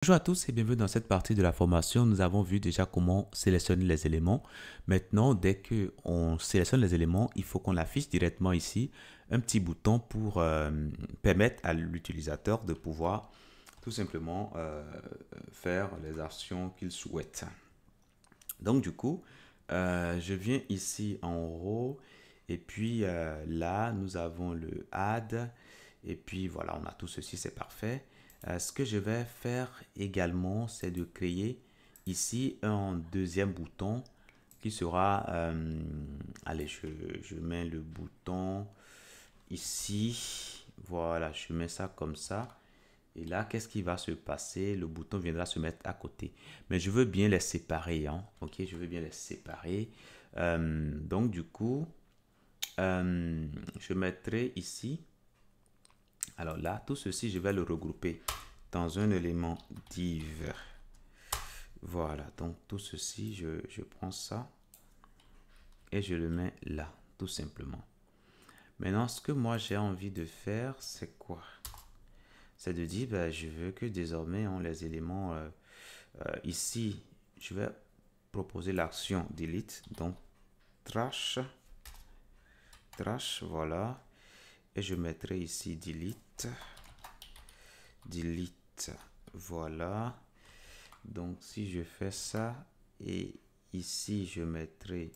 Bonjour à tous et bienvenue dans cette partie de la formation. Nous avons vu déjà comment sélectionner les éléments. Maintenant, dès que on sélectionne les éléments, il faut qu'on affiche directement ici un petit bouton pour permettre à l'utilisateur de pouvoir tout simplement faire les actions qu'il souhaite. Donc du coup, je viens ici en haut et puis là, nous avons le add et puis voilà, on a tout ceci, c'est parfait. Ce que je vais faire également, c'est de créer ici un deuxième bouton qui sera, allez, je mets le bouton ici, voilà, je mets ça comme ça. Et là, qu'est-ce qui va se passer? Le bouton viendra se mettre à côté. Mais je veux bien les séparer, hein. Ok, je veux bien les séparer. Donc, du coup, je mettrai ici. Alors là, tout ceci, je vais le regrouper dans un élément div. Voilà, donc tout ceci, je prends ça et je le mets là, tout simplement. Maintenant, ce que moi j'ai envie de faire, c'est quoi? C'est de dire, ben, je veux que désormais, les éléments ici, je vais proposer l'action delete. Donc, trash, voilà. Et je mettrai ici delete, delete, voilà. Donc, si je fais ça, et ici, je mettrai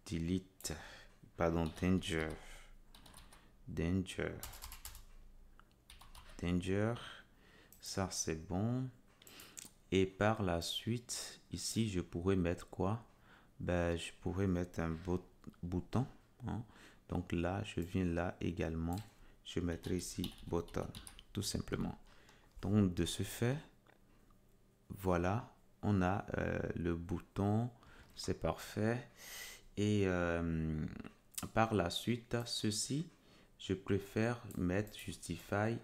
delete, pardon, danger, danger, danger. Ça, c'est bon. Et par la suite, ici, je pourrais mettre quoi? Ben, je pourrais mettre un bouton, hein. Donc là, je viens là également. Je mettrai ici button, tout simplement. Donc, de ce fait, voilà, on a le bouton, c'est parfait. Et par la suite, ceci, je préfère mettre justify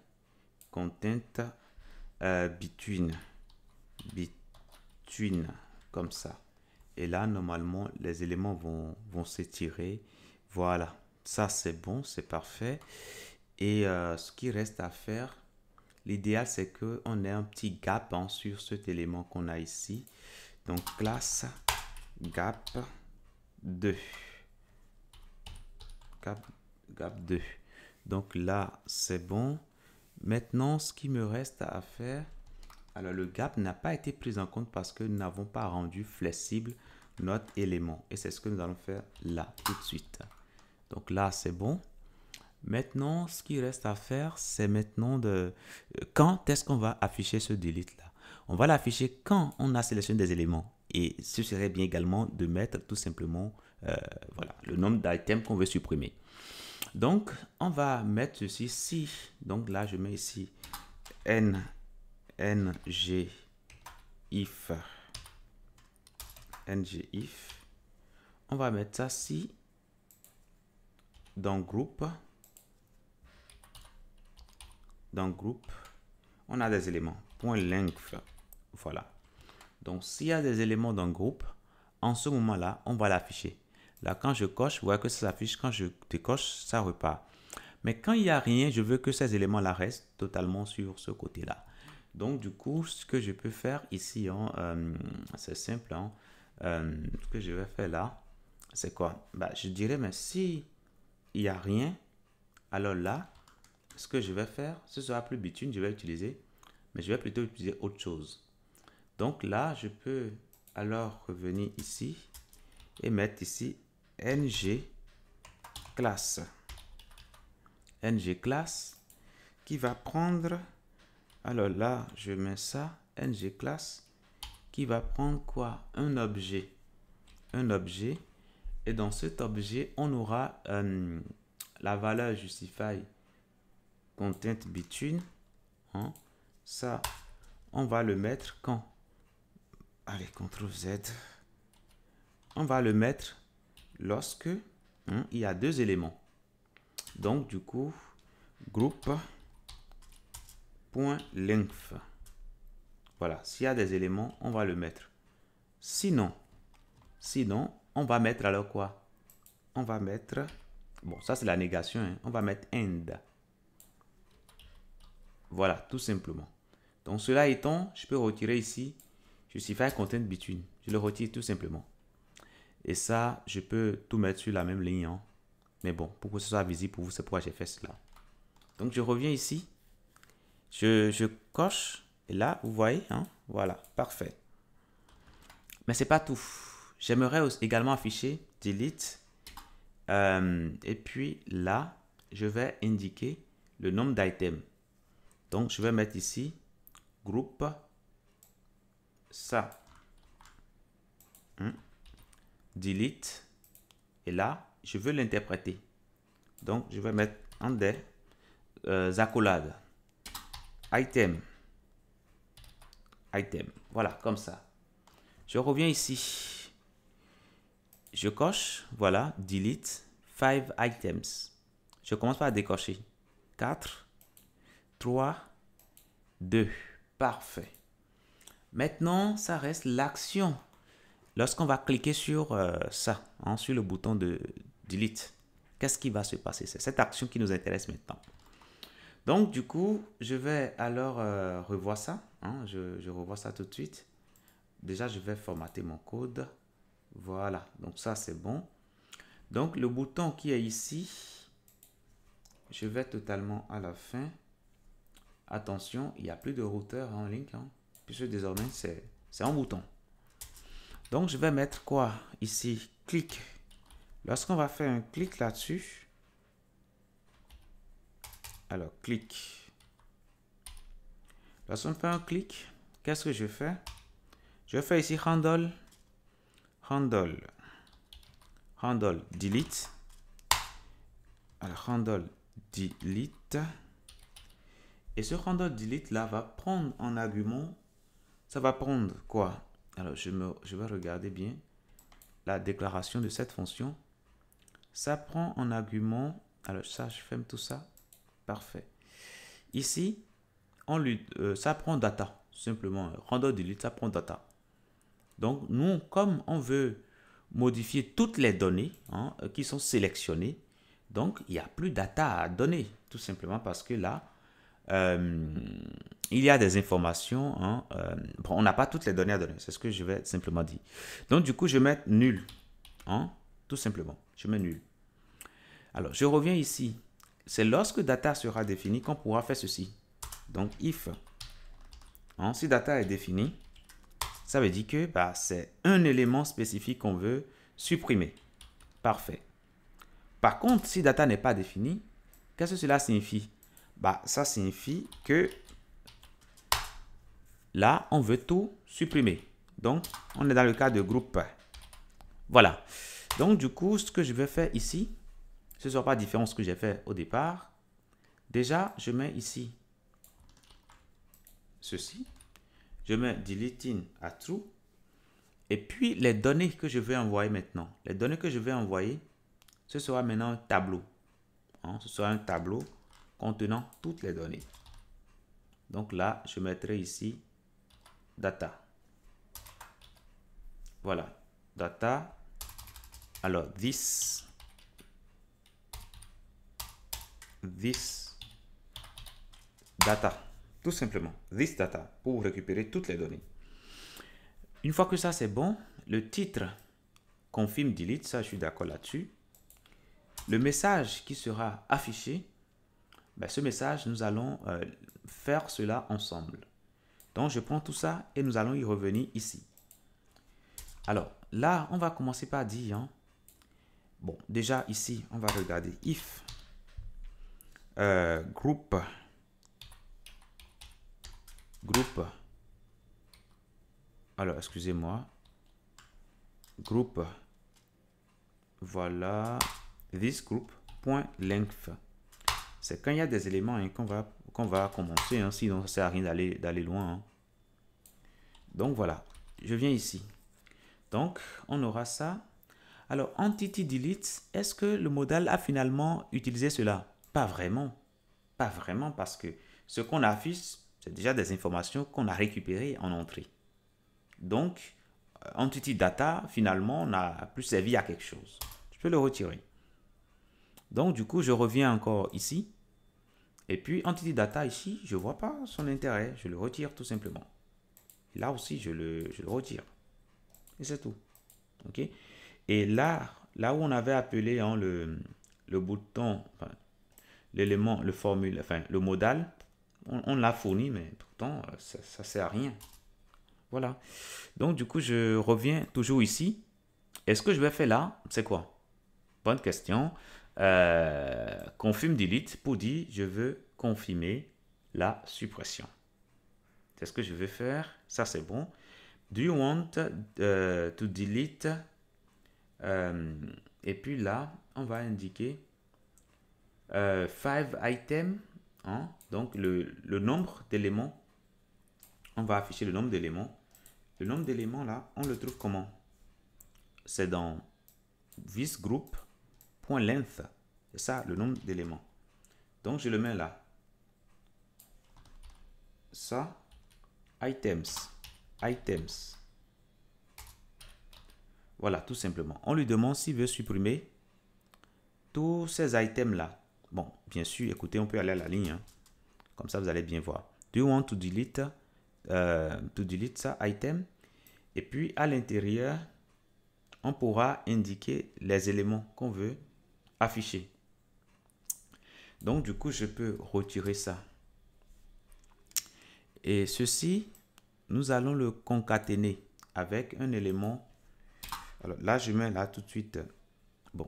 content between, comme ça. Et là, normalement, les éléments vont s'étirer. Voilà, ça c'est bon, c'est parfait. Et ce qui reste à faire, l'idéal c'est qu'on ait un petit gap, hein, sur cet élément qu'on a ici. Donc, classe gap 2. Gap 2. Donc là, c'est bon. Maintenant, ce qui me reste à faire, alors le gap n'a pas été pris en compte parce que nous n'avons pas rendu flexible notre élément. Et c'est ce que nous allons faire là, tout de suite. Donc là, c'est bon. Maintenant, ce qui reste à faire, c'est maintenant de... Quand est-ce qu'on va afficher ce delete là? On va l'afficher quand on a sélectionné des éléments. Et ce serait bien également de mettre tout simplement voilà, le nombre d'items qu'on veut supprimer. Donc, on va mettre ceci si. Donc là, je mets ici ng if. On va mettre ça si dans groupe. Dans groupe, on a des éléments. Point length. Voilà. Donc, s'il y a des éléments dans groupe, en ce moment-là, on va l'afficher. Là, quand je coche, vous voyez que ça s'affiche. Quand je décoche, ça repart. Mais quand il n'y a rien, je veux que ces éléments-là restent totalement sur ce côté-là. Donc, du coup, ce que je peux faire ici, hein, c'est simple. Hein, ce que je vais faire là, c'est quoi? Bah, je dirais, mais si il n'y a rien, alors là, ce que je vais faire, ce sera plus between, je vais utiliser, mais je vais plutôt utiliser autre chose. Donc là, je peux alors revenir ici et mettre ici ng class. Ng class qui va prendre, alors là, je mets ça, ng class qui va prendre quoi? Un objet. Un objet. Et dans cet objet, on aura la valeur justify content between. Hein. Ça, on va le mettre quand? Allez, CTRL Z. On va le mettre lorsque il y a deux éléments. Donc, du coup, group.length. Voilà, s'il y a des éléments, on va le mettre. Sinon, on va mettre alors quoi? On va mettre, bon, ça c'est la négation, hein. On va mettre end. Voilà, tout simplement. Donc cela étant, je peux retirer ici Justify Content Between. Je le retire tout simplement. Et ça, je peux tout mettre sur la même ligne. Hein. Mais bon, pour que ce soit visible pour vous, c'est pourquoi j'ai fait cela. Donc je reviens ici. Je coche. Et là, vous voyez, hein, voilà, parfait. Mais c'est pas tout. J'aimerais également afficher delete. Et puis là, je vais indiquer le nombre d'items. Donc, je vais mettre ici groupe ça. Delete. Et là, je veux l'interpréter. Donc, je vais mettre en des accolades. Item. Item. Voilà, comme ça. Je reviens ici. Je coche. Voilà, delete 5 items. Je commence par décocher. 4, 3, 2. Parfait. Maintenant, ça reste l'action. Lorsqu'on va cliquer sur ça, hein, sur le bouton de delete, qu'est-ce qui va se passer? C'est cette action qui nous intéresse maintenant. Donc, du coup, je vais alors revoir ça. Hein, je revois ça tout de suite. Déjà, je vais formater mon code. Voilà. Donc, ça, c'est bon. Donc, le bouton qui est ici, je vais totalement à la fin. Attention, il n'y a plus de routeur en ligne. Hein, puisque désormais, c'est un bouton. Donc, je vais mettre quoi ici? Clic. Lorsqu'on va faire un clic là-dessus, alors, clic. Lorsqu'on fait un clic, qu'est-ce que je fais? Je fais ici handle, delete. Alors, handle, delete. Et ce handle delete là va prendre en argument, ça va prendre quoi? Alors, je vais regarder bien la déclaration de cette fonction. Ça prend en argument, alors ça, je ferme tout ça. Parfait. Ici, ça prend data, simplement. Random delete, ça prend data. Donc, nous, comme on veut modifier toutes les données hein, qui sont sélectionnées, donc il n'y a plus data à donner, tout simplement parce que là, il y a des informations. Hein, bon, on n'a pas toutes les données à donner, c'est ce que je vais simplement dire. Donc, du coup, je vais mettre nul. Hein, tout simplement, je mets nul. Alors, je reviens ici. C'est lorsque data sera défini qu'on pourra faire ceci. Donc, if. Hein, si data est défini, ça veut dire que bah, c'est un élément spécifique qu'on veut supprimer. Parfait. Par contre, si data n'est pas défini, qu'est-ce que cela signifie? Bah, ça signifie que là, on veut tout supprimer. Donc, on est dans le cas de groupe. Voilà. Donc, du coup, ce que je vais faire ici, ce ne sera pas différent de ce que j'ai fait au départ. Déjà, je mets ici ceci. Je mets deleting à true. Et puis, les données que je vais envoyer maintenant. Les données que je vais envoyer, ce sera maintenant un tableau. Hein, ce sera un tableau contenant toutes les données. Donc là, je mettrai ici data. Voilà. Data. Alors, this data. Tout simplement, this data, pour récupérer toutes les données. Une fois que ça c'est bon, le titre confirme delete, ça je suis d'accord là-dessus. Le message qui sera affiché, ben, ce message, nous allons faire cela ensemble. Donc je prends tout ça et nous allons y revenir ici. Alors là, on va commencer par dire, hein, bon, déjà ici, on va regarder if group, alors excusez-moi, group, voilà, this group.length. C'est quand il y a des éléments hein, qu'on va commencer, hein, sinon ça ne sert à rien d'aller loin. Hein. Donc voilà, je viens ici. Donc on aura ça. Alors entity delete, est-ce que le modèle a finalement utilisé cela? Pas vraiment. Pas vraiment parce que ce qu'on affiche, c'est déjà des informations qu'on a récupérées en entrée. Donc, entity data, finalement, n'a plus servi à quelque chose. Je peux le retirer. Donc, du coup, je reviens encore ici. Et puis, entity data ici, je ne vois pas son intérêt. Je le retire tout simplement. Là aussi, je le retire. Et c'est tout. OK? Et là où on avait appelé hein, le bouton, enfin, l'élément, le formule, enfin, le modal, on l'a fourni, mais pourtant, ça ne sert à rien. Voilà. Donc, du coup, je reviens toujours ici. Et ce que je vais faire là, c'est quoi? Bonne question. Confirm delete pour dire je veux confirmer la suppression. C'est ce que je vais faire. Ça, c'est bon. Do you want to delete? Et puis là, on va indiquer 5 items. Hein? Donc, le nombre d'éléments. On va afficher le nombre d'éléments. Le nombre d'éléments, là, on le trouve comment? C'est dans thisGroup.length. C'est ça, le nombre d'éléments. Donc, je le mets là. Ça, items. Voilà, tout simplement. On lui demande s'il veut supprimer tous ces items-là. Bon, bien sûr, écoutez, on peut aller à la ligne. Hein. Comme ça, vous allez bien voir. Do you want to delete ça, item? Et puis, à l'intérieur, on pourra indiquer les éléments qu'on veut afficher. Donc, du coup, je peux retirer ça. Et ceci, nous allons le concaténer avec un élément. Alors là, je mets là tout de suite. Bon,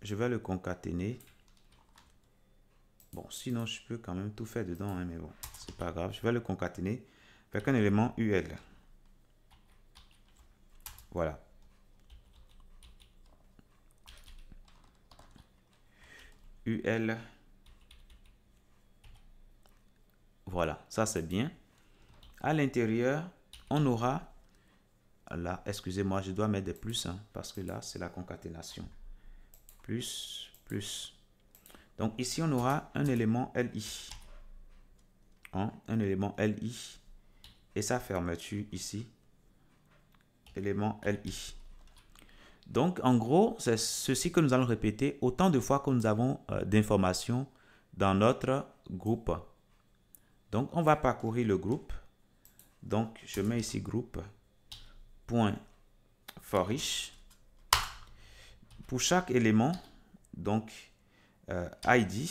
je vais le concaténer. Bon, sinon, je peux quand même tout faire dedans, hein, mais bon, c'est pas grave. Je vais le concaténer avec un élément UL. Voilà. UL. Voilà, ça c'est bien. À l'intérieur, on aura, là, excusez-moi, je dois mettre des plus, hein, parce que là, c'est la concaténation. Plus. Donc ici, on aura un élément LI. Hein, un élément LI. Et sa fermeture ici. Élément LI. Donc, en gros, c'est ceci que nous allons répéter autant de fois que nous avons d'informations dans notre groupe. Donc, on va parcourir le groupe. Donc, je mets ici groupe.forEach. Pour chaque élément, donc, ID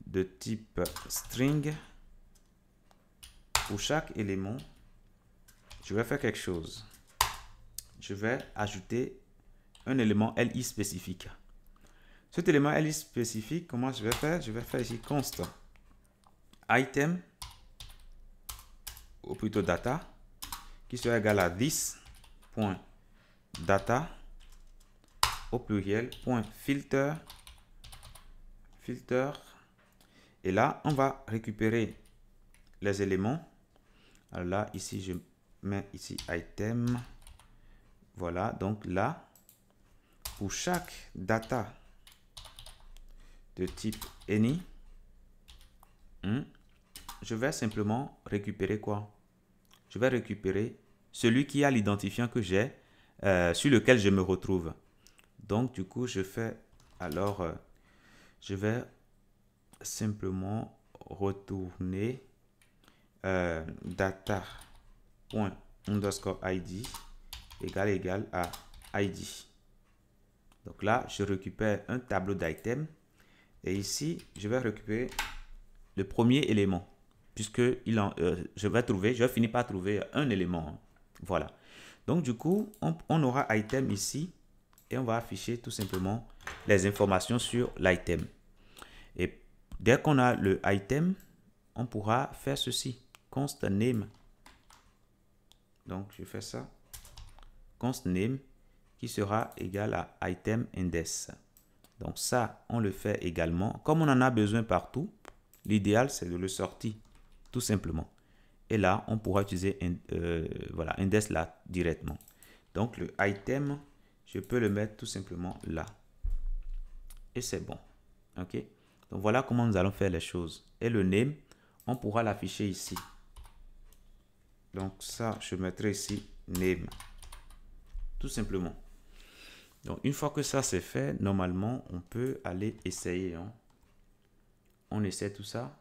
de type string. Pour chaque élément, je vais faire quelque chose. Je vais ajouter un élément LI spécifique. Cet élément LI spécifique, comment je vais faire? Je vais faire ici const item, ou plutôt data, qui sera égal à this.data au pluriel, .filter. Et là, on va récupérer les éléments. Alors là, ici, je mets ici item. Voilà, donc là, pour chaque data de type any, je vais simplement récupérer quoi? Je vais récupérer celui qui a l'identifiant que j'ai, sur lequel je me retrouve. Donc, du coup, je fais alors, je vais simplement retourner data._id égal à ID. Donc là, je récupère un tableau d'items. Et ici, je vais récupérer le premier élément. Puisque je vais finir par trouver un élément. Voilà. Donc du coup, on aura item ici. Et on va afficher tout simplement les informations sur l'item. Et dès qu'on a le item, on pourra faire ceci. Const name. Donc je fais ça. Const name qui sera égal à item index. Donc ça, on le fait également. Comme on en a besoin partout, l'idéal c'est de le sortir tout simplement. Et là, on pourra utiliser voilà, index là directement. Donc le item, je peux le mettre tout simplement là. Et c'est bon. OK? Donc voilà comment nous allons faire les choses. Et le name, on pourra l'afficher ici. Donc ça, je mettrai ici name. Tout simplement. Donc une fois que ça c'est fait, normalement, on peut aller essayer. Hein. On essaie tout ça.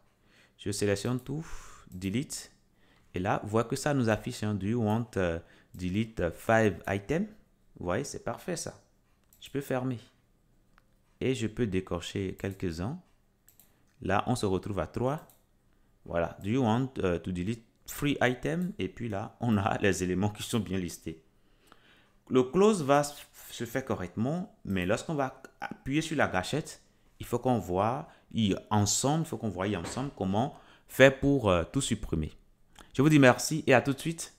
Je sélectionne tout, delete. Et là, vous voyez que ça nous affiche un Do you want delete 5 items? Vous voyez, c'est parfait ça. Je peux fermer. Et je peux décocher quelques-uns. Là, on se retrouve à 3. Voilà. Do you want to delete 3 items? Et puis là, on a les éléments qui sont bien listés. Le close va se faire correctement, mais lorsqu'on va appuyer sur la gâchette, il faut qu'on voit ensemble, comment faire pour tout supprimer. Je vous dis merci et à tout de suite.